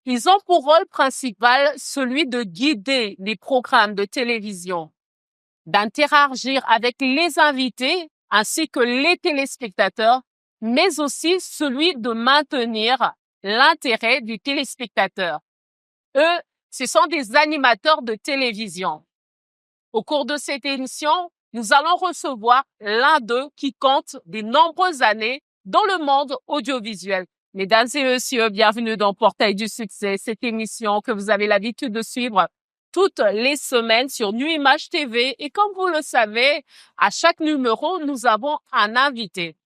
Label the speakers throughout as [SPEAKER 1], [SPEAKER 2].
[SPEAKER 1] Ils ont pour rôle principal celui de guider les programmes de télévision, d'interagir avec les invités ainsi que les téléspectateurs, mais aussi celui de maintenir l'intérêt du téléspectateur. Eux, ce sont des animateurs de télévision. Au cours de cette émission, nous allons recevoir l'un d'eux qui compte de nombreuses années dans le monde audiovisuel. Mesdames et messieurs, bienvenue dans Portail du Succès, cette émission que vous avez l'habitude de suivre toutes les semaines sur NuImage TV. Et comme vous le savez, à chaque numéro, nous avons un invité.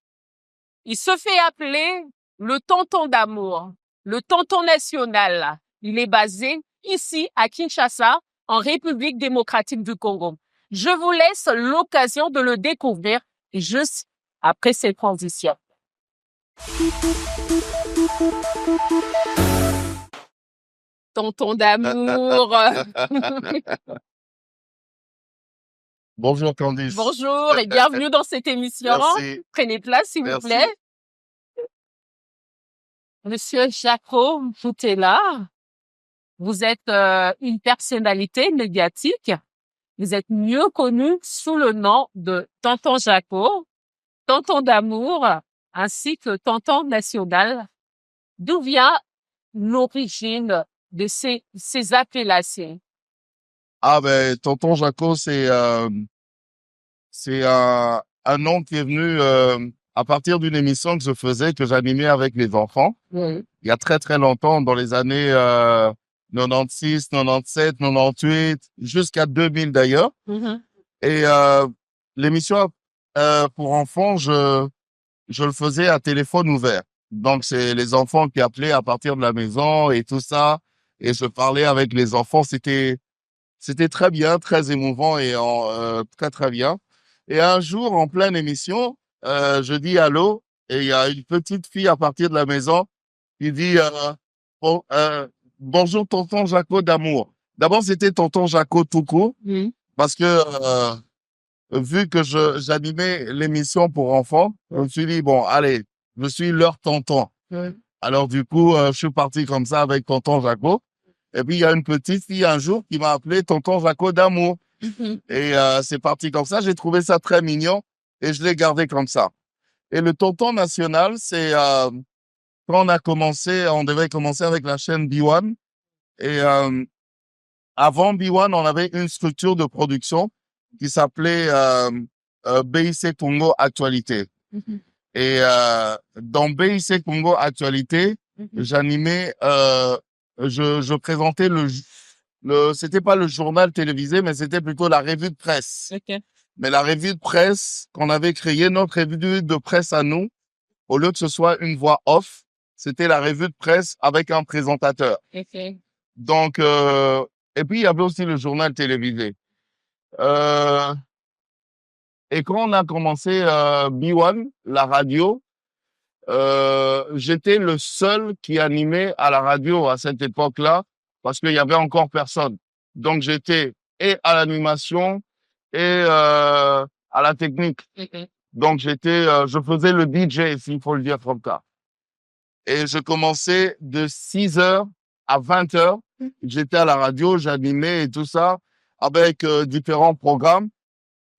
[SPEAKER 1] Il se fait appeler le tonton d'amour, le tonton national. Il est basé ici à Kinshasa, en République démocratique du Congo. Je vous laisse l'occasion de le découvrir juste après cette transition. Tonton d'amour.
[SPEAKER 2] Bonjour Candice.
[SPEAKER 1] Bonjour et bienvenue dans cette émission.
[SPEAKER 2] Merci.
[SPEAKER 1] Prenez place s'il vous plaît. Monsieur Jaco, tout est là. Vous êtes une personnalité médiatique. Vous êtes mieux connu sous le nom de Tonton Jaco, Tonton d'amour, ainsi que Tonton national. D'où vient l'origine de ces appellations?
[SPEAKER 2] Ah ben, Tonton Jaco, c'est un nom qui est venu à partir d'une émission que je faisais, que j'animais avec les enfants.
[SPEAKER 1] Oui.
[SPEAKER 2] Il y a très très longtemps, dans les années 96, 97, 98, jusqu'à 2000 d'ailleurs.
[SPEAKER 1] Mhm.
[SPEAKER 2] Et l'émission pour enfants, je le faisais à téléphone ouvert. Donc c'est les enfants qui appelaient à partir de la maison et tout ça. Et je parlais avec les enfants. C'était très bien, très émouvant et très très bien. Et un jour, en pleine émission, je dis allô et il y a une petite fille à partir de la maison qui dit bon, bonjour tonton Jaco d'amour. D'abord, c'était tonton Jaco tout court
[SPEAKER 1] Oui.
[SPEAKER 2] parce que vu que j'animais l'émission pour enfants, je me suis dit bon, allez, je suis leur tonton.
[SPEAKER 1] Oui.
[SPEAKER 2] Alors du coup, je suis parti comme ça avec tonton Jaco. Et puis il y a une petite fille un jour qui m'a appelé tonton Jaco d'amour.
[SPEAKER 1] Mhm.
[SPEAKER 2] Et c'est parti comme ça. J'ai trouvé ça très mignon et je l'ai gardé comme ça. Et le tonton national, c'est quand on devait commencer avec la chaîne B1. Et avant B1, on avait une structure de production qui s'appelait BIC Congo Actualité.
[SPEAKER 1] Mhm.
[SPEAKER 2] Et dans BIC Congo Actualité,
[SPEAKER 1] Mhm.
[SPEAKER 2] j'animais, je présentais c'était pas le journal télévisé, mais c'était plutôt la revue de presse.
[SPEAKER 1] Ok.
[SPEAKER 2] Mais la revue de presse qu'on avait créée, notre revue de presse à nous, au lieu que ce soit une voix off, c'était la revue de presse avec un présentateur.
[SPEAKER 1] Ok.
[SPEAKER 2] Donc, et puis il y avait aussi le journal télévisé. Et quand on a commencé B1, la radio, j'étais le seul qui animait à la radio à cette époque-là, parce qu'il y avait encore personne. Donc j'étais et à l'animation et à la technique.
[SPEAKER 1] Ok.
[SPEAKER 2] Donc je faisais le DJ, s'il faut le dire comme ça. Et je commençais de 6 heures à 20 heures. J'étais à la radio, j'animais et tout ça avec différents programmes.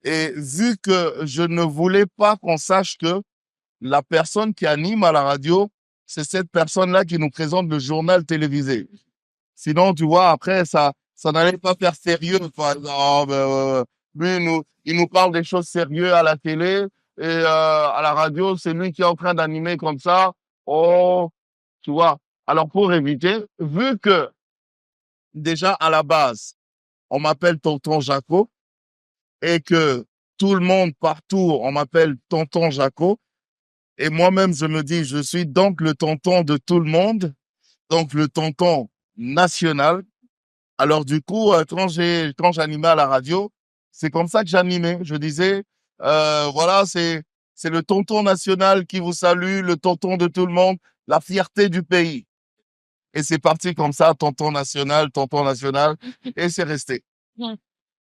[SPEAKER 2] Et vu que je ne voulais pas qu'on sache que la personne qui anime à la radio, c'est cette personne-là qui nous présente le journal télévisé. Sinon, tu vois, après, ça n'allait pas faire sérieux. Par exemple, lui, il nous parle des choses sérieuses à la télé et à la radio, c'est lui qui est en train d'animer comme ça. Oh, tu vois. Alors, pour éviter, vu que déjà à la base, on m'appelle Tonton Jaco et que tout le monde partout, on m'appelle Tonton Jaco. Et moi-même, je me dis, je suis donc le tonton de tout le monde, donc le tonton national. Alors du coup, quand j'animais à la radio, c'est comme ça que j'animais. Je disais, voilà, c'est le tonton national qui vous salue, le tonton de tout le monde, la fierté du pays. Et c'est parti comme ça, tonton national, et c'est resté.
[SPEAKER 1] Mhm.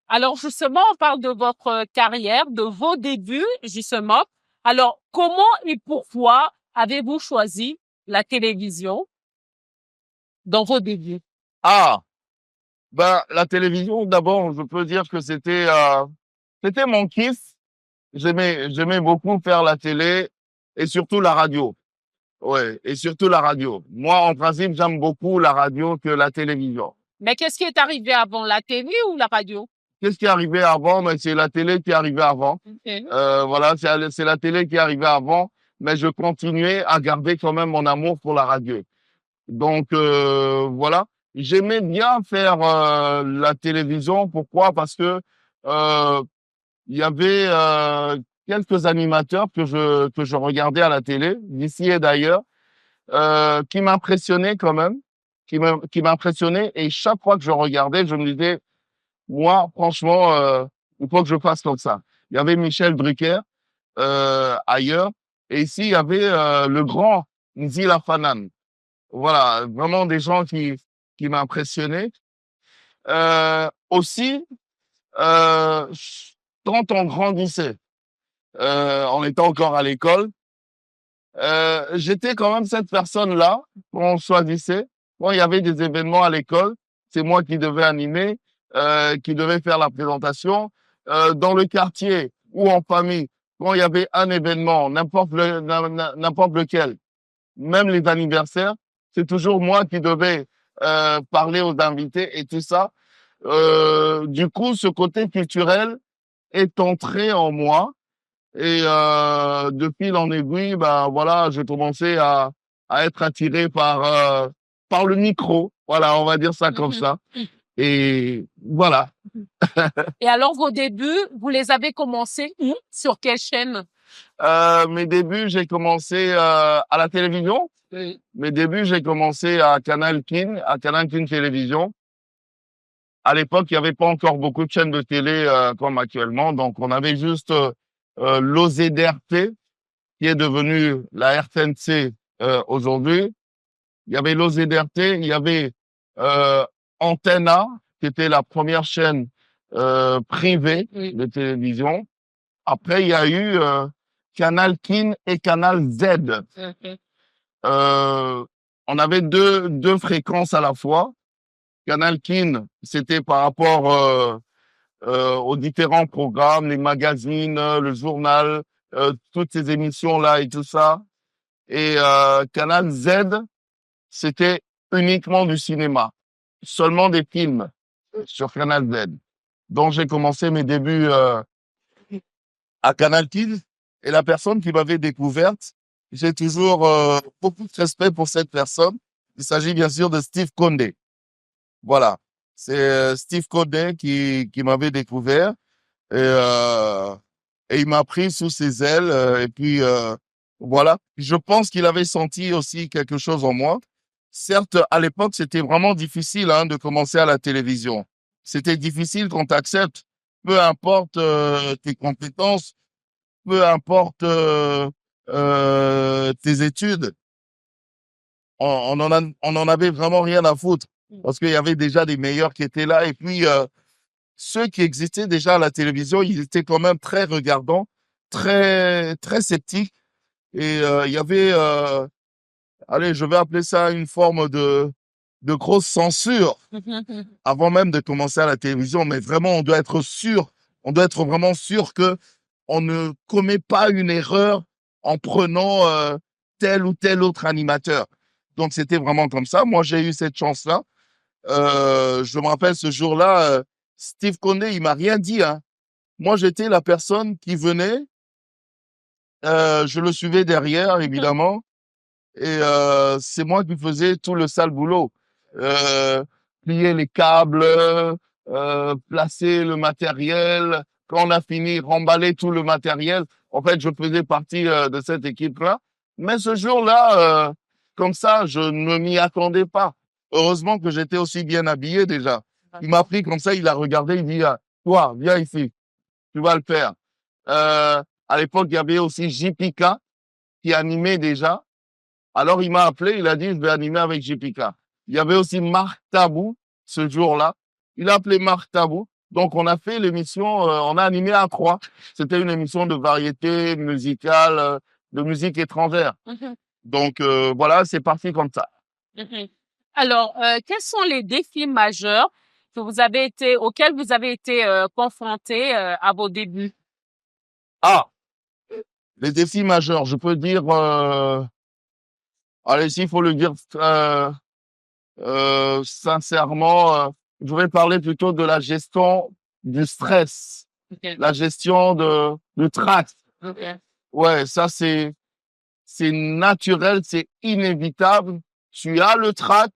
[SPEAKER 1] Alors justement, on parle de votre carrière, de vos débuts, justement. Alors, comment et pourquoi avez-vous choisi la télévision dans vos débuts?
[SPEAKER 2] Ah, ben, la télévision, d'abord, je peux dire que c'était mon kiff. J'aimais beaucoup faire la télé et surtout la radio. Ouais, et surtout la radio. Moi, en principe, j'aime beaucoup la radio que la télévision.
[SPEAKER 1] Mais qu'est-ce qui est arrivé avant, la télé ou la radio?
[SPEAKER 2] Qu'est-ce qui est arrivé avant? Mais c'est la télé qui est arrivée avant.
[SPEAKER 1] Ok.
[SPEAKER 2] Voilà, c'est la télé qui est arrivée avant, mais je continuais à garder quand même mon amour pour la radio. Donc voilà, j'aimais bien faire la télévision. Pourquoi? Parce que euh, il y avait quelques animateurs que je regardais à la télé, d'ici et d'ailleurs, qui m'impressionnaient quand même, qui m'impressionnaient. Et chaque fois que je regardais, je me disais, moi, franchement, il faut que je fasse comme ça. Il y avait Michel Drucker ailleurs, et ici il y avait le grand Nzi Lafanan. Voilà, vraiment des gens qui m'impressionnaient. Aussi, euh, quand on grandissait, on était encore à l'école, j'étais quand même cette personne-là qu'on choisissait. Quand il y avait des événements à l'école, c'est moi qui devais animer, qui devais faire la présentation. Dans le quartier ou en famille, quand il y avait un événement, n'importe lequel, même les anniversaires, c'est toujours moi qui devais parler aux invités et tout ça. Du coup, ce côté culturel est entré en moi et de fil en aiguille, ben voilà, j'ai commencé à être attiré par le micro. Voilà, on va dire ça comme ça. Et voilà.
[SPEAKER 1] Et alors, vos débuts, vous les avez commencés où? Sur quelle chaîne?
[SPEAKER 2] Mes débuts, j'ai commencé à la télévision.
[SPEAKER 1] Oui.
[SPEAKER 2] Mes débuts, j'ai commencé à Canal King Télévision. À l'époque, il n'y avait pas encore beaucoup de chaînes de télé comme actuellement, donc on avait juste l'OZRT, qui est devenue la RTNC aujourd'hui. Il y avait l'OZRT, il y avait euh, Antenna, qui était la première chaîne privée
[SPEAKER 1] Oui.
[SPEAKER 2] de télévision. Après, il y a eu Canal Kin et Canal Z.
[SPEAKER 1] Mhm.
[SPEAKER 2] Euh, on avait deux fréquences à la fois. Canal Kin, c'était par rapport aux différents programmes, les magazines, le journal, toutes ces émissions-là et tout ça. Et Canal Z, c'était uniquement du cinéma, seulement des films sur Canal Z. Donc j'ai commencé mes débuts à Canal Kids et la personne qui m'avait découverte, j'ai toujours beaucoup de respect pour cette personne. Il s'agit bien sûr de Steve Condé. Voilà, c'est Steve Condé qui m'avait découvert et il m'a pris sous ses ailes et puis voilà. Je pense qu'il avait senti aussi quelque chose en moi. Certes, à l'époque, c'était vraiment difficile hein, de commencer à la télévision. C'était difficile quand tu acceptes, peu importe tes compétences, peu importe tes études, on en avait vraiment rien à foutre parce qu'il y avait déjà des meilleurs qui étaient là et puis ceux qui existaient déjà à la télévision, ils étaient quand même très regardants, très sceptiques et il y avait, allez, je vais appeler ça une forme de grosse censure avant même de commencer à la télévision. Mais vraiment, on doit être sûr, on doit être vraiment sûr que on ne commet pas une erreur en prenant tel ou tel autre animateur. Donc, c'était vraiment comme ça. Moi, j'ai eu cette chance-là. Je me rappelle ce jour-là, Steve Condé, il m'a rien dit. Hein. Moi, j'étais la personne qui venait. Je le suivais derrière, évidemment. Et c'est moi qui faisais tout le sale boulot. Euh, plier les câbles, placer le matériel. Quand on a fini, remballer tout le matériel. En fait, je faisais partie de cette équipe-là. Mais ce jour-là, comme ça, je ne m'y attendais pas. Heureusement que j'étais aussi bien habillé déjà. Il m'a pris comme ça, il a regardé, il dit, ah, toi, viens ici, tu vas le faire. À l'époque, il y avait aussi JPK qui animait déjà. Alors, il m'a appelé, il a dit, je vais animer avec JPK. Il y avait aussi Marc Tabou ce jour-là. Il a appelé Marc Tabou. Donc, on a fait l'émission, on a animé à trois. C'était une émission de variété musicale, de musique étrangère. Donc, voilà, c'est parti comme ça.
[SPEAKER 1] Mhm. Alors, quels sont les défis majeurs auxquels vous avez été confrontés à vos débuts?
[SPEAKER 2] Ah, les défis majeurs, je peux dire, allez, s'il faut le dire sincèrement, je vais parler plutôt de la gestion du stress,
[SPEAKER 1] Ok.
[SPEAKER 2] la gestion du tract.
[SPEAKER 1] Ok.
[SPEAKER 2] Ouais, ça c'est naturel, c'est inévitable. Tu as le tract,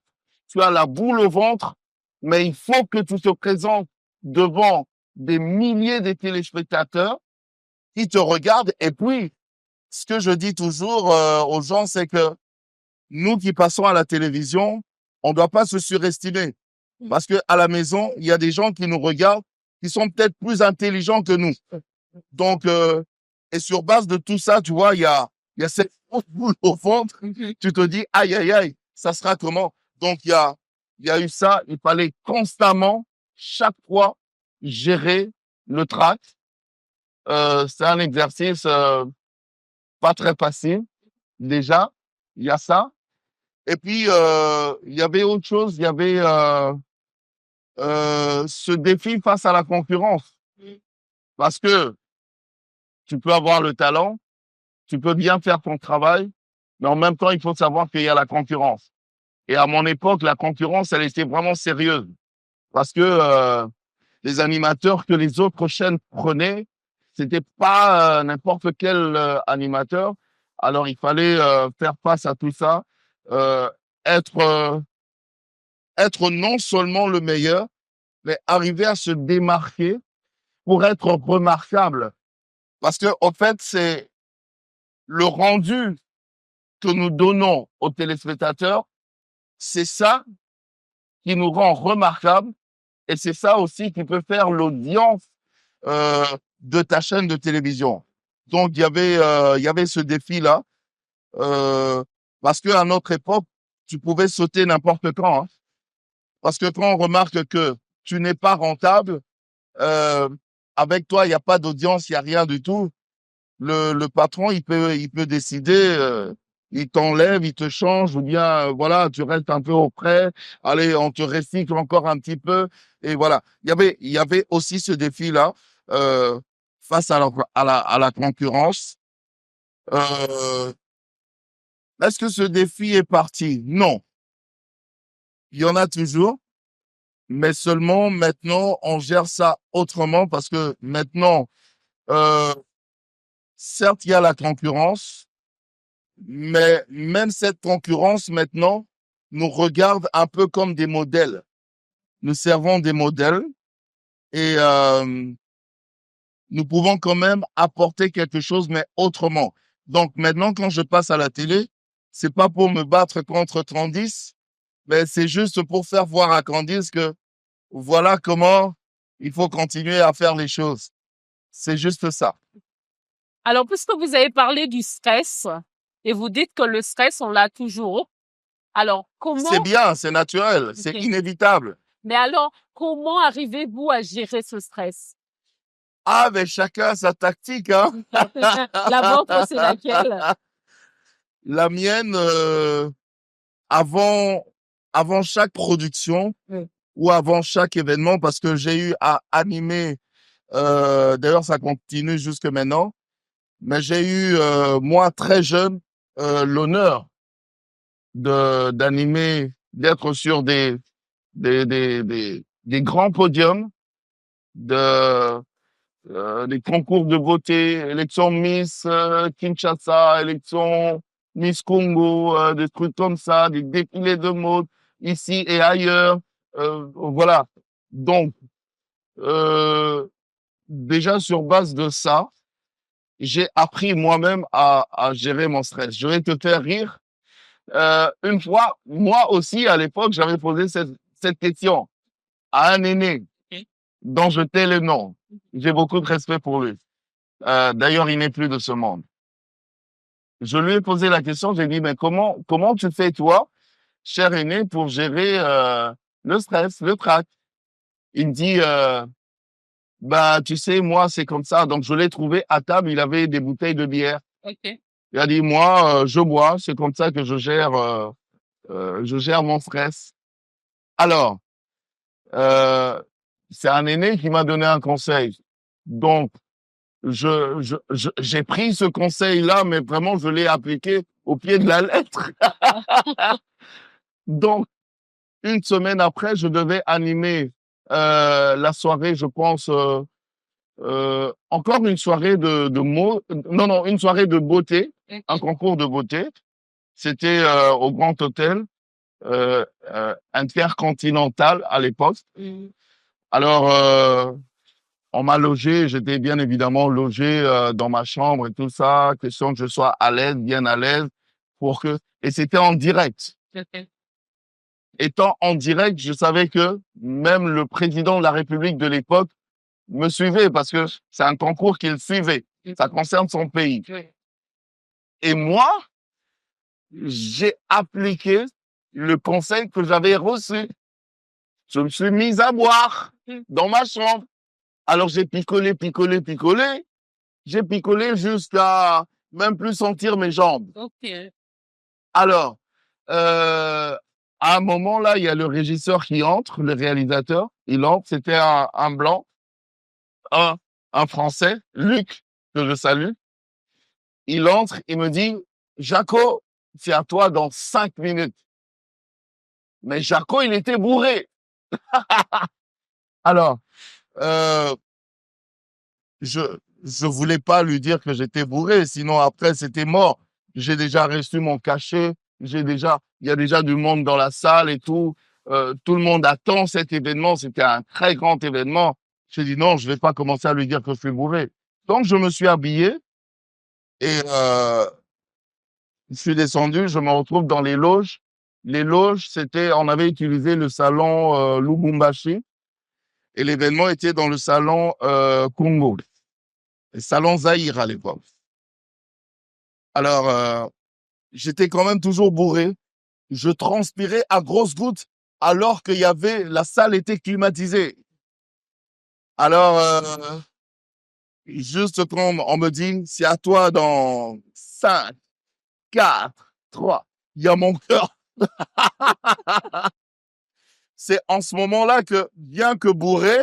[SPEAKER 2] tu as la boule au ventre, mais il faut que tu te présentes devant des milliers de téléspectateurs qui te regardent. Et puis, ce que je dis toujours aux gens, c'est que nous qui passons à la télévision, on ne doit pas se surestimer. Parce que à la maison, il y a des gens qui nous regardent, qui sont peut-être plus intelligents que nous. Donc, et sur base de tout ça, tu vois, il y a cette grosse boule au ventre. Tu te dis, aïe, aïe, aïe, ça sera comment? Donc, il y a eu ça. Il fallait constamment, chaque fois, gérer le tract. C'est un exercice pas très facile. Déjà, il y a ça. Et puis, il y avait autre chose. Il y avait ce défi face à la concurrence. Parce que tu peux avoir le talent, tu peux bien faire ton travail, mais en même temps, il faut savoir qu'il y a la concurrence. Et à mon époque, la concurrence, elle était vraiment sérieuse. Parce que les animateurs que les autres chaînes prenaient, c'était pas n'importe quel animateur. Alors, il fallait faire face à tout ça, euh, être, être non seulement le meilleur, mais arriver à se démarquer pour être remarquable. Parce que, en fait, c'est le rendu que nous donnons aux téléspectateurs, c'est ça qui nous rend remarquables et c'est ça aussi qui peut faire l'audience euh, de ta chaîne de télévision. Donc, il y avait ce défi-là euh, parce qu'à notre époque, tu pouvais sauter n'importe quand. Hein. Parce que quand on remarque que tu n'es pas rentable, euh, avec toi, il n'y a pas d'audience, il n'y a rien du tout. Le patron, il peut décider, il t'enlève, il te change, ou bien, voilà, tu restes un peu auprès. Allez, on te recycle encore un petit peu. Et voilà. Il y avait aussi ce défi-là, face à la concurrence. Euh, est-ce que ce défi est parti? Non. Il y en a toujours, mais seulement maintenant, on gère ça autrement parce que maintenant, euh, certes, il y a la concurrence, mais même cette concurrence maintenant nous regarde un peu comme des modèles. Nous servons des modèles et nous pouvons quand même apporter quelque chose, mais autrement. Donc maintenant, quand je passe à la télé, c'est pas pour me battre contre Candice, mais c'est juste pour faire voir à Candice que voilà comment il faut continuer à faire les choses. C'est juste ça.
[SPEAKER 1] Alors, puisque vous avez parlé du stress et vous dites que le stress, on l'a toujours. Alors,
[SPEAKER 2] C'est
[SPEAKER 1] comment,
[SPEAKER 2] bien, c'est naturel, c'est
[SPEAKER 1] ok.
[SPEAKER 2] inévitable.
[SPEAKER 1] Mais alors, comment arrivez-vous à gérer ce stress?
[SPEAKER 2] Ah, mais chacun sa tactique, hein.
[SPEAKER 1] La vôtre, c'est laquelle?
[SPEAKER 2] La mienne, avant, avant chaque production
[SPEAKER 1] Oui.
[SPEAKER 2] ou avant chaque événement, parce que j'ai eu à animer, d'ailleurs ça continue jusque maintenant, mais j'ai eu, moi très jeune, l'honneur d'animer, d'être sur des grands podiums, de, des concours de beauté, élection Miss Kinshasa, élection Miss Congo, des trucs comme ça, des défilés de mode ici et ailleurs. Voilà. Donc, euh, déjà sur base de ça, j'ai appris moi-même à gérer mon stress. Je vais te faire rire. Une fois, moi aussi, à l'époque, j'avais posé cette question à un aîné
[SPEAKER 1] Ok.
[SPEAKER 2] dont je tais le nom. J'ai beaucoup de respect pour lui. D'ailleurs, il n'est plus de ce monde. Je lui ai posé la question, j'ai dit, mais comment tu fais, toi, cher aîné, pour gérer le stress, le trac? Il me dit, bah, tu sais, moi, c'est comme ça. Donc, je l'ai trouvé à table, il avait des bouteilles de bière.
[SPEAKER 1] Ok.
[SPEAKER 2] Il a dit, moi, je bois, c'est comme ça que je gère mon stress. Alors, c'est un aîné qui m'a donné un conseil. Donc, j'ai pris ce conseil-là, mais vraiment, je l'ai appliqué au pied de la lettre. Donc, une semaine après, je devais animer la soirée, je pense, encore une soirée de mots, non, une soirée de beauté, un concours de beauté. C'était au Grand Hôtel Intercontinental à l'époque. Alors, on m'a logé, j'étais bien évidemment logé dans ma chambre et tout ça, question que je sois à l'aise, bien à l'aise, et c'était en direct. Étant en direct, je savais que même le président de la République de l'époque me suivait parce que c'est un concours qu'il suivait. Ça concerne son pays. Et moi, j'ai appliqué le conseil que j'avais reçu. Je me suis mis à boire dans ma chambre. Alors j'ai picolé. J'ai picolé jusqu'à même plus sentir mes jambes. Alors, à un moment là, il y a le régisseur qui entre, le réalisateur. Il entre, c'était un blanc, un Français, Luc, que je salue. Il entre, il me dit, Jaco, c'est à toi dans 5 minutes. Mais Jaco, il était bourré. Alors, je voulais pas lui dire que j'étais bourré, sinon après c'était mort. J'ai déjà reçu mon cachet, il y a déjà du monde dans la salle et tout. Tout le monde attend cet événement, c'était un très grand événement. J'ai dit non, je vais pas commencer à lui dire que je suis bourré. Donc je me suis habillé et je suis descendu, je me retrouve dans les loges. Les loges, on avait utilisé le salon Lubumbashi et l'événement était dans le salon Congo. Salon Zahir à l'époque. Alors, j'étais quand même toujours bourré. Je transpirais à grosses gouttes alors la salle était climatisée. Alors, juste quand on me dit, c'est à toi dans 5, 4, 3, il y a mon cœur. C'est en ce moment-là que, bien que bourré,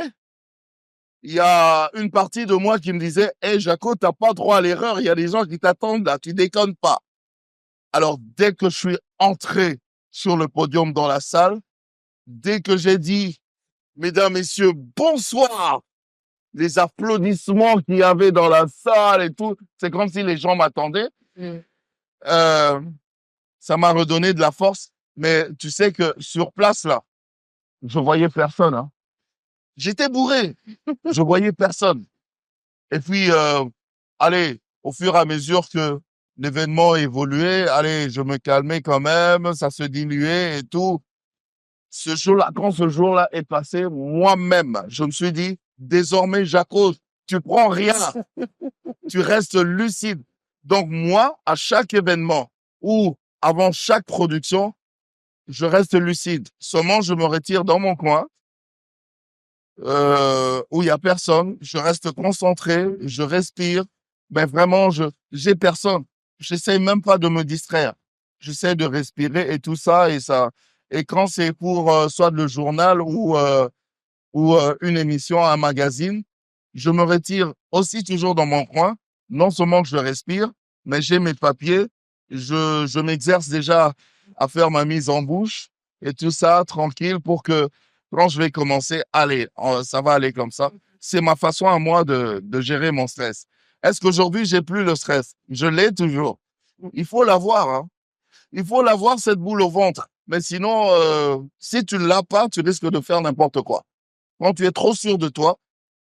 [SPEAKER 2] il y a une partie de moi qui me disait, hey, Jaco, t'as pas droit à l'erreur. Il y a des gens qui t'attendent là. Tu déconnes pas. Alors, dès que je suis entré sur le podium dans la salle, dès que j'ai dit, mesdames, messieurs, bonsoir, les applaudissements qu'il y avait dans la salle et tout, c'est comme si les gens m'attendaient. Ça m'a redonné de la force. Mais tu sais que sur place, là, je voyais personne, hein. J'étais bourré. Je voyais personne. Et puis, allez, au fur et à mesure que l'événement évoluait, allez, je me calmais quand même, ça se diluait et tout. Quand ce jour-là est passé, moi-même, je me suis dit, désormais, Jaco, tu prends rien. Tu restes lucide. Donc, moi, à chaque événement ou avant chaque production, je reste lucide. Seulement, je me retire dans mon coin, où il y a personne. Je reste concentré, je respire. Mais vraiment, j'ai personne. J'essaie même pas de me distraire. J'essaie de respirer et tout ça et ça. Et quand c'est pour soit le journal ou une émission, un magazine, je me retire aussi toujours dans mon coin. Non seulement que je respire, mais j'ai mes papiers. Je m'exerce déjà à faire ma mise en bouche et tout ça tranquille pour que quand je vais commencer, allez, ça va aller comme ça. C'est ma façon à moi de gérer mon stress. Est-ce qu'aujourd'hui, j'ai plus le stress? Je l'ai toujours. Il faut l'avoir, hein. Il faut l'avoir, cette boule au ventre. Mais sinon, si tu ne l'as pas, tu risques de faire n'importe quoi. Quand tu es trop sûr de toi,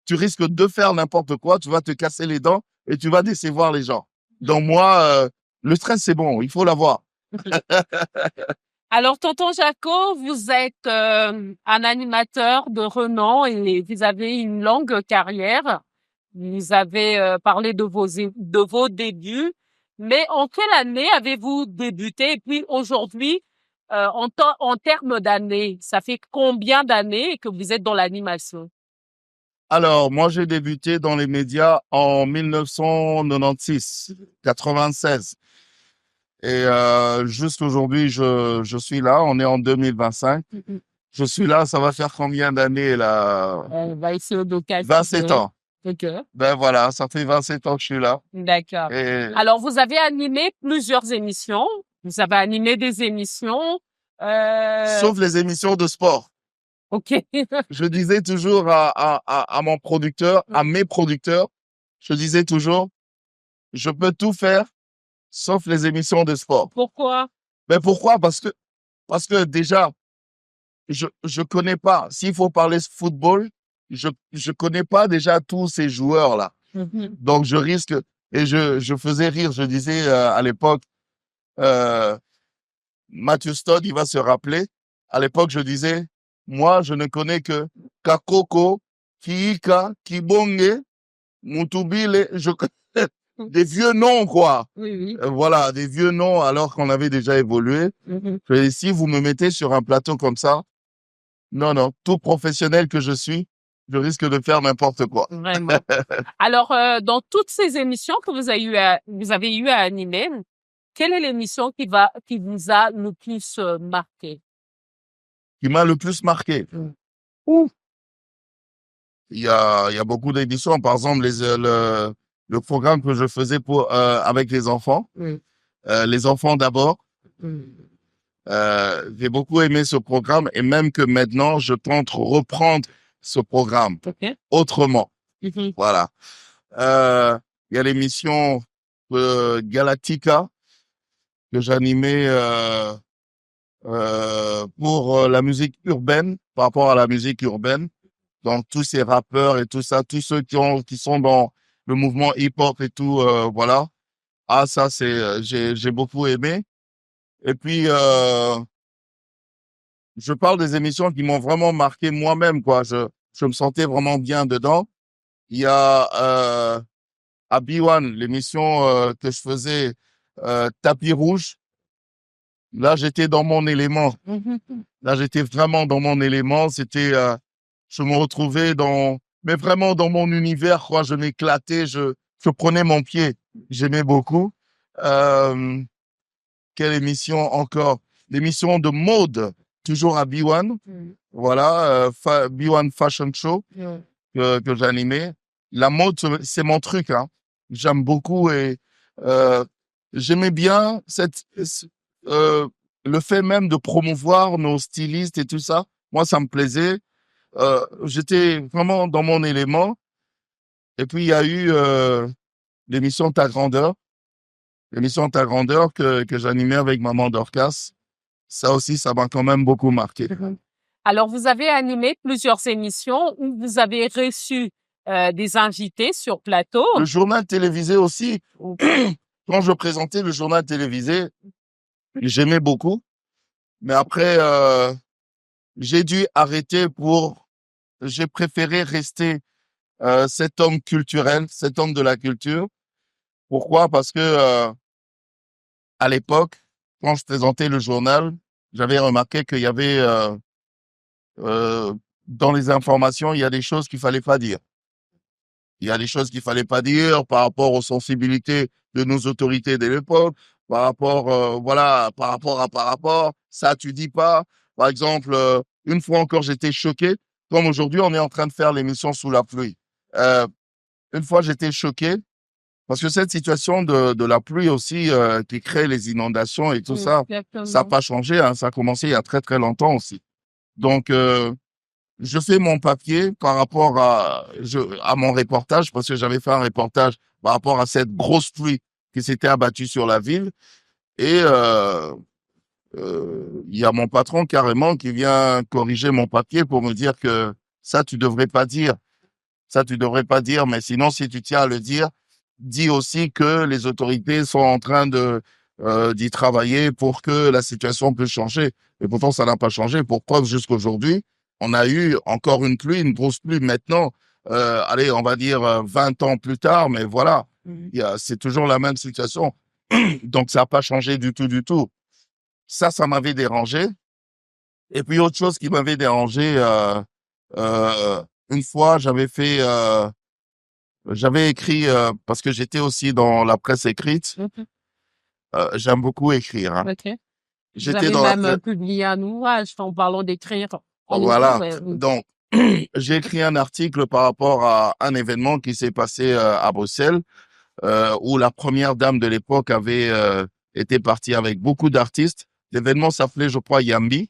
[SPEAKER 2] tu risques de faire n'importe quoi, tu vas te casser les dents et tu vas décevoir les gens. Donc moi, le stress, c'est bon, il faut l'avoir.
[SPEAKER 1] Alors, tonton Jaco, vous êtes un animateur de renom et vous avez une longue carrière. Vous avez parlé de vos débuts, mais en quelle année avez-vous débuté? Et puis aujourd'hui, en termes d'années, ça fait combien d'années que vous êtes dans l'animation?
[SPEAKER 2] Alors, moi, j'ai débuté dans les médias en 1996, 96. Et jusqu'aujourd'hui, je suis là. On est en 2025. Je suis là. Ça va faire combien d'années là?
[SPEAKER 1] Bah, ici au Doca,
[SPEAKER 2] 27 ans.
[SPEAKER 1] Ok.
[SPEAKER 2] Ben voilà, ça fait 27 ans que je suis là.
[SPEAKER 1] D'accord.
[SPEAKER 2] Et
[SPEAKER 1] Alors, vous avez animé plusieurs émissions. Vous avez animé des émissions.
[SPEAKER 2] sauf les émissions de sport.
[SPEAKER 1] Ok.
[SPEAKER 2] Je disais toujours à mon producteur, à mes producteurs, je disais toujours, je peux tout faire sauf les émissions de sport.
[SPEAKER 1] Pourquoi?
[SPEAKER 2] Mais pourquoi? Parce que déjà, je connais pas. S'il faut parler football, je connais pas déjà tous ces joueurs-là. Donc, je risque, et je faisais rire. Je disais, à l'époque, euh, Matthew Todd, il va se rappeler. À l'époque, je disais, moi, je ne connais que Kakoko, Kiika, Kibonge, Mutubile. Je connais des vieux noms, quoi.
[SPEAKER 1] Oui, oui.
[SPEAKER 2] Voilà, des vieux noms alors qu'on avait déjà évolué. Je dis, si vous me mettez sur un plateau comme ça, non, non, tout professionnel que je suis, je risque de faire n'importe quoi.
[SPEAKER 1] Vraiment. Alors, dans toutes ces émissions que vous avez eu à animer, quelle est l'émission qui vous a le plus marqué?
[SPEAKER 2] Qui m'a le plus marqué. Ouh. Il y a beaucoup d'émissions. Par exemple, le programme que je faisais avec les enfants. Les enfants d'abord. J'ai beaucoup aimé ce programme et même que maintenant, je tente reprendre ce programme
[SPEAKER 1] Ok.
[SPEAKER 2] autrement. Voilà. Il y a l'émission Galactica que j'animais pour la musique urbaine, par rapport à la musique urbaine. Donc, tous ces rappeurs et tout ça, tous ceux qui sont dans le mouvement hip-hop et tout, voilà. Ah, ça, j'ai beaucoup aimé. Et puis, je parle des émissions qui m'ont vraiment marqué moi-même, quoi. Je me sentais vraiment bien dedans. Il y a, à B1, l'émission, que je faisais, Tapis Rouge. Là, j'étais dans mon élément. Là, j'étais vraiment dans mon élément. Je me retrouvais mais vraiment dans mon univers, quoi. Je m'éclatais, je prenais mon pied. J'aimais beaucoup. Euh, Quelle émission encore? L'émission de mode, toujours à B1. Voilà, B1 Fashion Show que j'animais. La mode, c'est mon truc, hein. J'aime beaucoup et euh, j'aimais bien euh, le fait même de promouvoir nos stylistes et tout ça. Moi, ça me plaisait. J'étais vraiment dans mon élément. Et puis, il y a eu l'émission Ta Grandeur. L'émission Ta Grandeur que j'animais avec Maman Dorcas. Ça aussi, ça m'a quand même beaucoup marqué.
[SPEAKER 1] Alors, vous avez animé plusieurs émissions où vous avez reçu des invités sur plateau.
[SPEAKER 2] Le journal télévisé aussi. Quand je présentais le journal télévisé, j'aimais beaucoup. Mais après, j'ai dû arrêter j'ai préféré rester cet homme culturel, cet homme de la culture. Pourquoi? Parce que à l'époque, quand je présentais le journal, j'avais remarqué qu'il y avait euh, dans les informations, il y a des choses qu'il fallait pas dire. Il y a des choses qu'il fallait pas dire par rapport aux sensibilités de nos autorités de l'époque, par rapport, voilà, par rapport, ça tu dis pas. Par exemple, une fois encore, j'étais choqué, comme aujourd'hui, on est en train de faire l'émission sous la pluie. Euh, une fois, j'étais choqué parce que cette situation de la pluie aussi, qui crée les inondations et tout ça, ça n'a
[SPEAKER 1] Exactement.
[SPEAKER 2] pas changé, hein, ça a commencé il y a très, très longtemps aussi. Donc, je fais mon papier par rapport à mon reportage, parce que j'avais fait un reportage par rapport à cette grosse pluie qui s'était abattue sur la ville. Et il y a mon patron carrément qui vient corriger mon papier pour me dire que ça, tu devrais pas dire. Ça, tu devrais pas dire, mais sinon, si tu tiens à le dire, dis aussi que les autorités sont en train d'y travailler pour que la situation puisse changer. Et pourtant, ça n'a pas changé. Pour preuve, jusqu'aujourd'hui, on a eu encore une pluie, une grosse pluie. Maintenant, allez, on va dire 20 ans plus tard, mais voilà, c'est toujours la même situation. Donc, ça n'a pas changé du tout, du tout. Ça m'avait dérangé. Et puis, autre chose qui m'avait dérangé, une fois, j'avais écrit, parce que j'étais aussi dans la presse écrite, J'aime beaucoup écrire, hein.
[SPEAKER 1] OK. Vous
[SPEAKER 2] J'étais
[SPEAKER 1] avez
[SPEAKER 2] dans la
[SPEAKER 1] même
[SPEAKER 2] presse.
[SPEAKER 1] publié un ouvrage en parlant d'écrire en écrit,
[SPEAKER 2] Voilà.
[SPEAKER 1] ouais.
[SPEAKER 2] Donc, j'ai écrit un article par rapport à un événement qui s'est passé à Bruxelles, où la première dame de l'époque avait été partie avec beaucoup d'artistes. L'événement s'appelait, je crois, Yambi.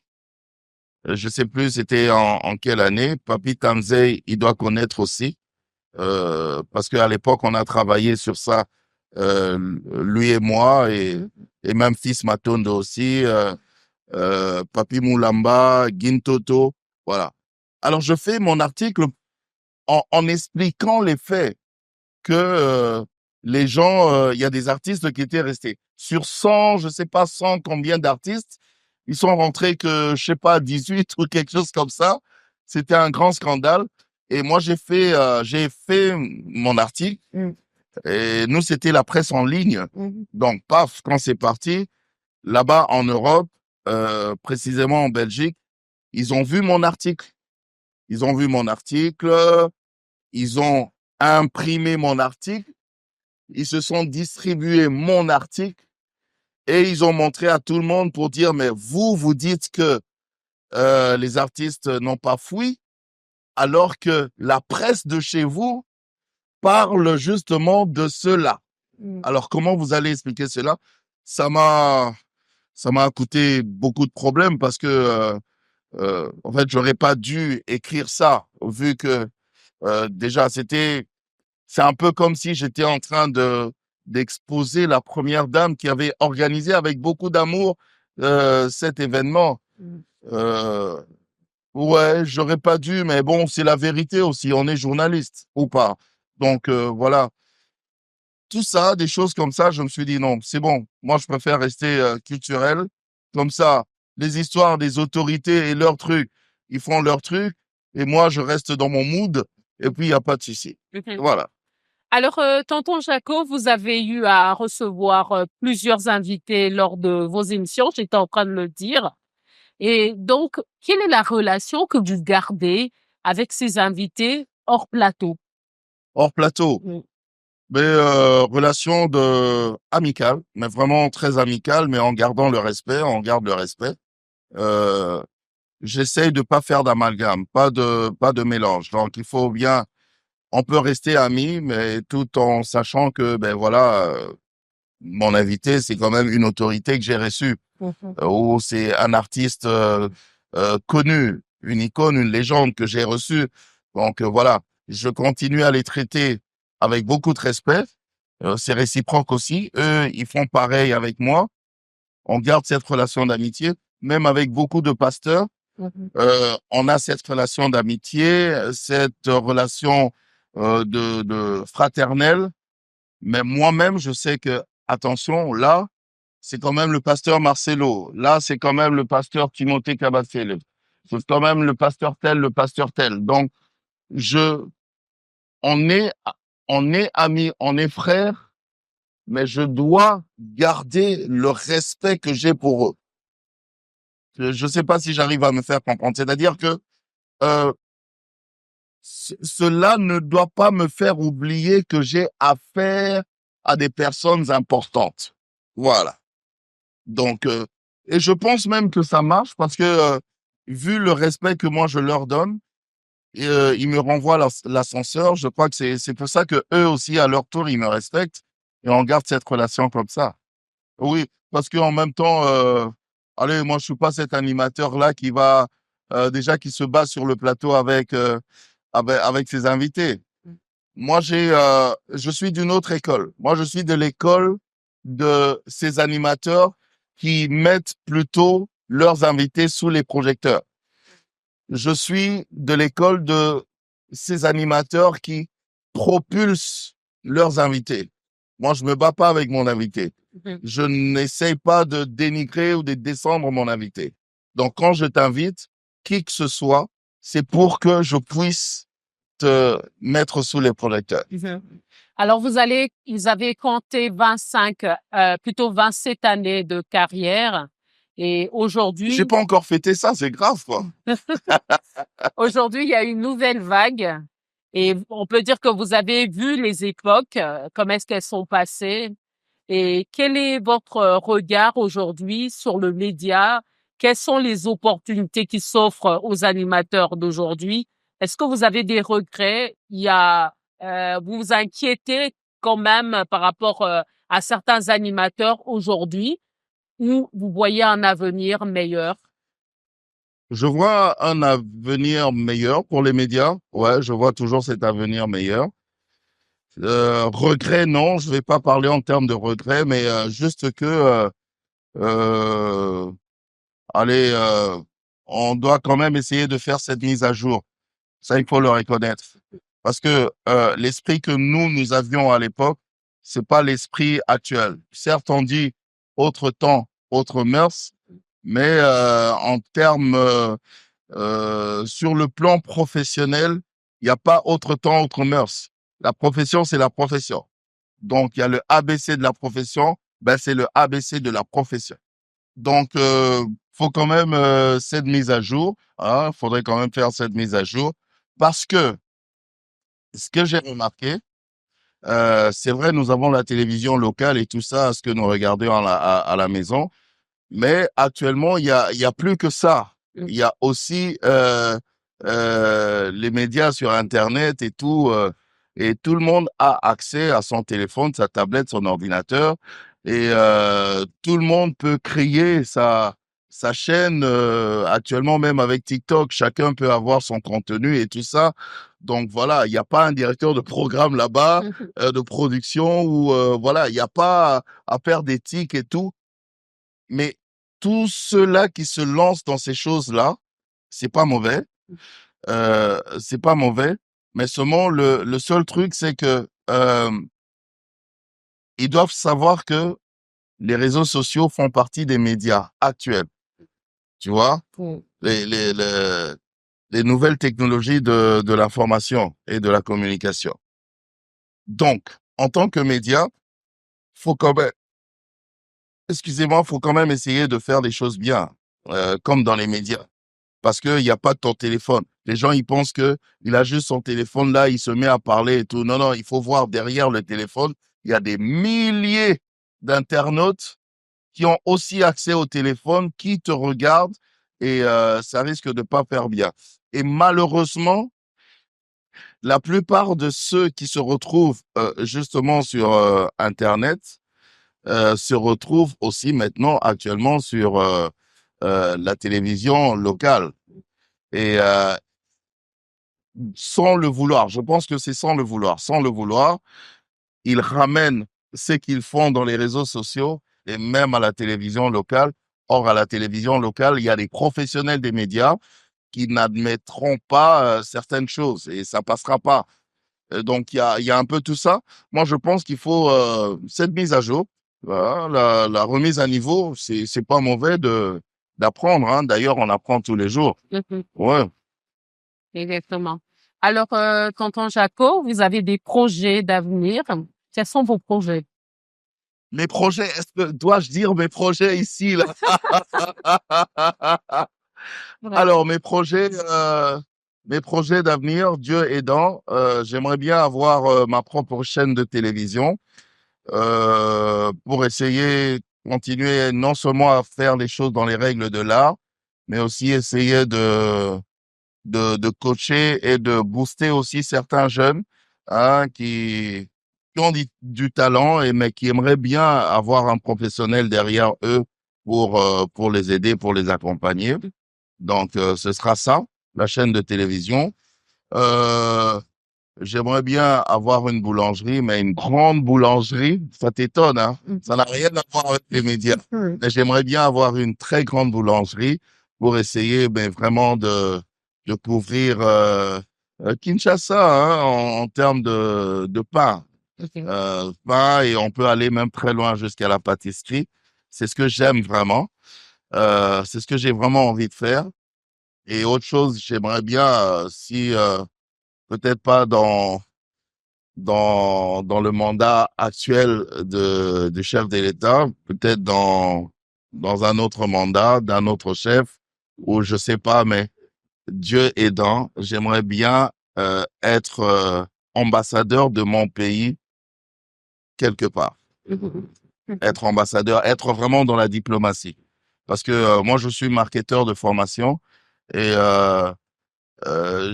[SPEAKER 2] Je sais plus, c'était en quelle année. Papi Tamzei, il doit connaître aussi, parce qu'à l'époque, on a travaillé sur ça, lui et moi, et même Fils Matondo aussi, Papi Moulamba, Gintoto, voilà. Alors, je fais mon article en expliquant les faits que les gens, il y a des artistes qui étaient restés. Sur 100, je sais pas 100 combien d'artistes, ils sont rentrés que, je sais pas, 18 ou quelque chose comme ça. C'était un grand scandale. Et moi, j'ai fait mon article. Et nous, c'était la presse en ligne. Donc, paf, quand c'est parti, là-bas en Europe, précisément en Belgique, ils ont vu mon article. Ils ont vu mon article, ils ont imprimé mon article, ils se sont distribués mon article et ils ont montré à tout le monde pour dire, mais vous dites que les artistes n'ont pas fui, alors que la presse de chez vous parle justement de cela. Alors, comment vous allez expliquer cela? Ça m'a, ça m'a coûté beaucoup de problèmes parce que, en fait, j'aurais pas dû écrire ça, vu que déjà, c'est un peu comme si j'étais en train d'exposer la première dame qui avait organisé avec beaucoup d'amour cet événement. Euh, ouais, j'aurais pas dû, mais bon, c'est la vérité aussi. On est journaliste ou pas. Donc voilà, tout ça, des choses comme ça, je me suis dit non, c'est bon. Moi, je préfère rester culturel. Comme ça, les histoires des autorités et leurs trucs, ils font leurs trucs, et moi, je reste dans mon mood, et puis il n'y a pas de souci.
[SPEAKER 1] Mhm.
[SPEAKER 2] Voilà.
[SPEAKER 1] Alors, tonton Jaco, vous avez eu à recevoir plusieurs invités lors de vos émissions, j'étais en train de le dire. Et donc, quelle est la relation que vous gardez avec ces invités hors plateau?
[SPEAKER 2] Hors plateau,
[SPEAKER 1] Mm.
[SPEAKER 2] mais relation amicale, mais vraiment très amicale, mais en gardant le respect, on garde le respect. Euh, J'essaye de pas faire d'amalgame, pas de mélange. Donc, il faut bien, on peut rester amis, mais tout en sachant que, ben voilà, mon invité, c'est quand même une autorité que j'ai reçue,
[SPEAKER 1] Mhm.
[SPEAKER 2] ou c'est un artiste connu, une icône, une légende que j'ai reçue. Donc voilà, je continue à les traiter avec beaucoup de respect. C'est réciproque aussi. Eux, ils font pareil avec moi. On garde cette relation d'amitié, même avec beaucoup de pasteurs.
[SPEAKER 1] Mhm.
[SPEAKER 2] On a cette relation d'amitié, cette relation de fraternelle. Mais moi-même, je sais que, attention, là, c'est quand même le pasteur Marcelo. Là, c'est quand même le pasteur Timothée Cabacele. C'est quand même le pasteur tel, le pasteur tel. Donc, je, on est, on est amis, on est frères, mais je dois garder le respect que j'ai pour eux. Je sais pas si j'arrive à me faire comprendre. C'est-à-dire que, euh, cela ne doit pas me faire oublier que j'ai affaire à des personnes importantes. Voilà. Donc, et je pense même que ça marche parce que, vu le respect que moi je leur donne, ils me renvoient l'ascenseur. Je crois que c'est pour ça que eux aussi, à leur tour, ils me respectent et on garde cette relation comme ça. Oui, parce qu'en même temps, allez, moi je suis pas cet animateur-là qui va déjà qui se bat sur le plateau avec ses invités. Moi, je suis d'une autre école. Moi, je suis de l'école de ces animateurs qui mettent plutôt leurs invités sous les projecteurs. Je suis de l'école de ces animateurs qui propulsent leurs invités. Moi, je me bats pas avec mon invité.
[SPEAKER 1] Mhm.
[SPEAKER 2] Je n'essaye pas de dénigrer ou de descendre mon invité. Donc, quand je t'invite, qui que ce soit, c'est pour que je puisse te mettre sous les projecteurs.
[SPEAKER 1] Mhm. Alors, ils avaient compté 25, plutôt 27 années de carrière. Et
[SPEAKER 2] J'ai
[SPEAKER 1] aujourd'hui,
[SPEAKER 2] pas encore fêté ça, c'est grave, quoi.
[SPEAKER 1] aujourd'hui, il y a une nouvelle vague. Et on peut dire que vous avez vu les époques, comment est-ce qu'elles sont passées. Et quel est votre regard aujourd'hui sur le média? Quelles sont les opportunités qui s'offrent aux animateurs d'aujourd'hui? Est-ce que vous avez des regrets? Vous vous inquiétez quand même par rapport à certains animateurs aujourd'hui ou vous voyez un avenir meilleur?
[SPEAKER 2] Je vois un avenir meilleur pour les médias. Ouais, je vois toujours cet avenir meilleur. Regret, non, je vais pas parler en termes de regret, mais juste que, euh, allez, on doit quand même essayer de faire cette mise à jour. Ça, il faut le reconnaître. Parce que l'esprit que nous avions à l'époque, c'est pas l'esprit actuel. Certes, on dit autre temps, autre mœurs, mais en termes sur le plan professionnel, il n'y a pas autre temps, autre mœurs. La profession, c'est la profession. Donc, il y a le ABC de la profession, ben, c'est le ABC de la profession. Donc, faut quand même cette mise à jour. Hein, faudrait quand même faire cette mise à jour parce que ce que j'ai remarqué, c'est vrai, nous avons la télévision locale et tout ça, ce que nous regardons à la maison, mais actuellement, il y a plus que ça. Il y a aussi les médias sur Internet et tout le monde a accès à son téléphone, sa tablette, son ordinateur, et tout le monde peut créer sa chaîne. Actuellement, même avec TikTok, chacun peut avoir son contenu et tout ça. Donc voilà, il n'y a pas un directeur de programme là-bas, de production, ou voilà, il n'y a pas à faire d'éthique et tout. Mais tous ceux-là qui se lancent dans ces choses-là, c'est pas mauvais, c'est pas mauvais, mais seulement le seul truc, c'est que ils doivent savoir que les réseaux sociaux font partie des médias actuels, tu vois,
[SPEAKER 1] Mm.
[SPEAKER 2] les nouvelles technologies de l'information et de la communication. Donc, en tant que média, faut quand même, excusez-moi, faut quand même essayer de faire des choses bien, comme dans les médias. Parce qu'il n'y a pas de ton téléphone. Les gens, ils pensent que il a juste son téléphone là, il se met à parler et tout. Non, non, il faut voir derrière le téléphone, il y a des milliers d'internautes qui ont aussi accès au téléphone, qui te regardent et ça risque de pas faire bien. Et malheureusement, la plupart de ceux qui se retrouvent justement sur Internet se retrouvent aussi maintenant actuellement sur la télévision locale. Et sans le vouloir, je pense que c'est sans le vouloir. Sans le vouloir, ils ramènent ce qu'ils font dans les réseaux sociaux et même à la télévision locale. Or, à la télévision locale, il y a des professionnels des médias qui n'admettront pas certaines choses et ça passera pas. Donc, il y a un peu tout ça. Moi, je pense qu'il faut cette mise à jour, voilà, la remise à niveau. C'est pas mauvais d'apprendre. Hein. D'ailleurs, on apprend tous les jours.
[SPEAKER 1] Mhm.
[SPEAKER 2] Ouais.
[SPEAKER 1] Exactement. Alors, tonton Jaco, vous avez des projets d'avenir. Quels sont vos projets?
[SPEAKER 2] Mes projets, dois-je dire mes projets ici, là?
[SPEAKER 1] Vraiment.
[SPEAKER 2] Alors, mes projets d'avenir, Dieu aidant, j'aimerais bien avoir ma propre chaîne de télévision pour essayer, continuer non seulement à faire les choses dans les règles de l'art, mais aussi essayer de coacher et de booster aussi certains jeunes hein, qui ont du talent et mais qui aimeraient bien avoir un professionnel derrière eux pour les aider, pour les accompagner. Donc ce sera ça, la chaîne de télévision. Euh, J'aimerais bien avoir une boulangerie, mais une grande boulangerie. Ça t'étonne, hein? Ça n'a rien à voir avec les médias. Mais j'aimerais bien avoir une très grande boulangerie pour essayer, ben, vraiment de couvrir Kinshasa hein, en termes de pain.
[SPEAKER 1] Ok.
[SPEAKER 2] Pain et on peut aller même très loin jusqu'à la pâtisserie. C'est ce que j'aime vraiment. C'est ce que j'ai vraiment envie de faire. Et autre chose, j'aimerais bien, si peut-être pas dans le mandat actuel du chef de l'État, peut-être dans un autre mandat d'un autre chef, ou je sais pas, mais Dieu aidant, j'aimerais bien être ambassadeur de mon pays quelque part.
[SPEAKER 1] Mhm.
[SPEAKER 2] être ambassadeur, être vraiment dans la diplomatie. Parce que moi, je suis marketeur de formation et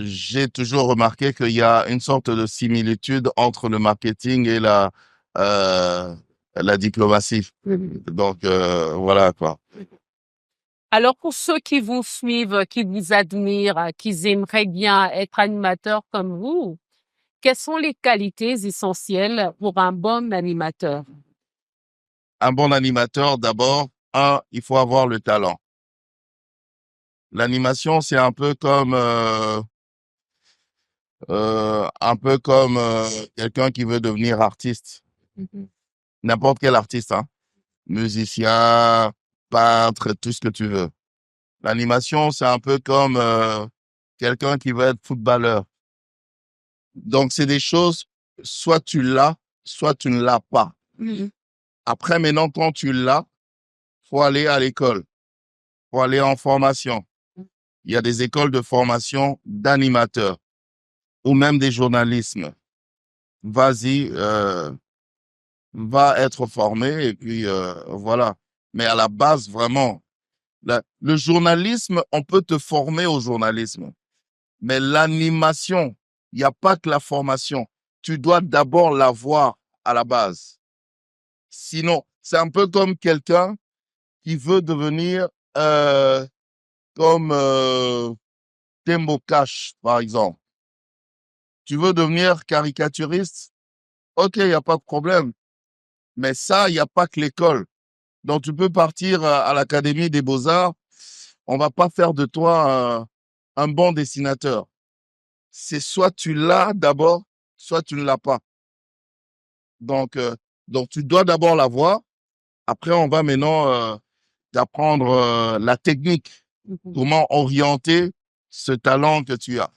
[SPEAKER 2] j'ai toujours remarqué qu'il y a une sorte de similitude entre le marketing et la diplomatie. Donc, voilà quoi.
[SPEAKER 1] Alors, pour ceux qui vous suivent, qui vous admirent, qui aimeraient bien être animateurs comme vous, quelles sont les qualités essentielles pour un bon animateur?
[SPEAKER 2] Un bon animateur, d'abord, il faut avoir le talent. L'animation, c'est un peu comme quelqu'un qui veut devenir artiste. N'importe quel artiste, hein. Musicien, peintre, tout ce que tu veux. L'animation, c'est un peu comme quelqu'un qui veut être footballeur. Donc, c'est des choses, soit tu l'as, soit tu ne l'as pas. Après, maintenant, quand tu l'as, faut aller à l'école, faut aller en formation. Il y a des écoles de formation d'animateurs ou même des journalismes. Vas-y, va être formé et puis voilà. Mais à la base, vraiment, le journalisme, on peut te former au journalisme. Mais l'animation, il n'y a pas que la formation. Tu dois d'abord l'avoir à la base. Sinon, c'est un peu comme quelqu'un qui veut devenir comme Tembo Cash, par exemple. Tu veux devenir caricaturiste? Ok, il n'y a pas de problème. Mais ça, il n'y a pas que l'école. Donc, tu peux partir à l'Académie des Beaux-Arts. On va pas faire de toi un bon dessinateur. C'est soit tu l'as d'abord, soit tu ne l'as pas. Donc, tu dois d'abord l'avoir. Après, on va maintenant t'apprendre la technique, comment orienter ce talent que tu as.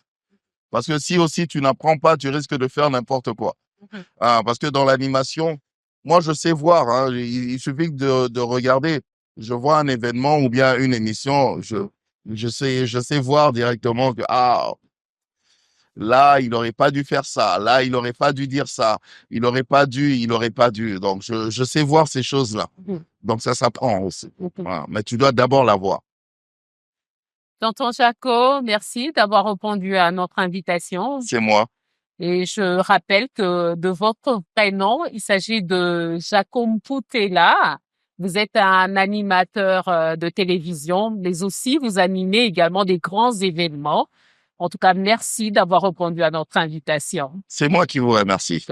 [SPEAKER 2] Parce que si aussi tu n'apprends pas, tu risques de faire n'importe quoi. Parce que dans l'animation, moi, je sais voir. Hein, il suffit de regarder. Je vois un événement ou bien une émission, je sais voir directement que là, il n'aurait pas dû faire ça. Là, il n'aurait pas dû dire ça. Il n'aurait pas dû. Donc, je sais voir ces choses-là. Donc, ça s'apprend aussi. Voilà. Mais tu dois d'abord l'avoir.
[SPEAKER 1] Tonton Jaco, merci d'avoir répondu à notre invitation.
[SPEAKER 2] C'est moi.
[SPEAKER 1] Et je rappelle que de votre prénom, il s'agit de Jaco Mputela. Vous êtes un animateur de télévision, mais aussi vous animez également des grands événements. En tout cas, merci d'avoir répondu à notre invitation.
[SPEAKER 2] C'est moi qui vous remercie.